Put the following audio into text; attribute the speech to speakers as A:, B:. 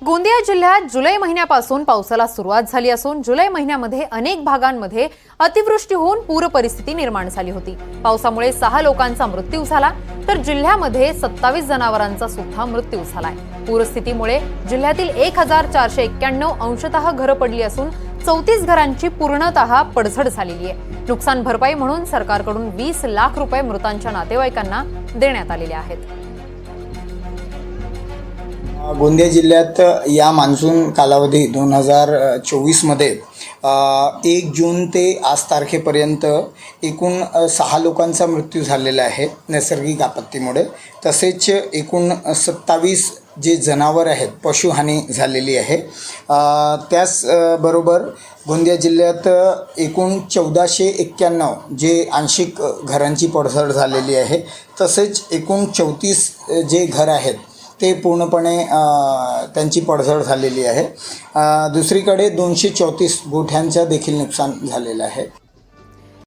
A: गोंदिया जिल्ह्यात जुलै महिन्यापासून पावसाला सुरुवात झाली असून जुलै महिन्यामध्ये अनेक भागांमध्ये अतिवृष्टी होऊन पूर परिस्थिती निर्माण झाली होती। पावसामुळे 6 लोकांचा मृत्यू झाला तर जिल्ह्यामध्ये 27 जनावरांचा सुद्धा मृत्यू झालाय। पूरस्थितीमुळे जिल्ह्यातील 1491 अंशतः घरं पडली असून 34 घरांची पूर्णतः पडझड झालेली आहे। नुकसान भरपाई म्हणून सरकारकडून 20 लाख रुपये मृतांच्या नातेवाईकांना देण्यात आलेले आहेत।
B: गोंदिया जिल्ह्यात या मान्सून कालावधी 2024 मध्ये 1 जून ते आज तारखेपर्यंत एकूण 6 लोकांचा मृत्यू झालेला आहे नैसर्गिक आपत्तीमुळे। तसेच एकूण 27 जे जनावर आहेत पशुहानी झालेली आहे। त्याचबरोबर गोंदिया जिल्ह्यात एकूण 1491 जे आंशिक घरांची पडझड झालेली आहे। तसेच एकूण 34 जे घर आहेत ते पूर्णपणे त्यांची पडझड झालेली आहे। दुसरीकडे 234 गोठ्यांचं देखील नुकसान झालेलं आहे।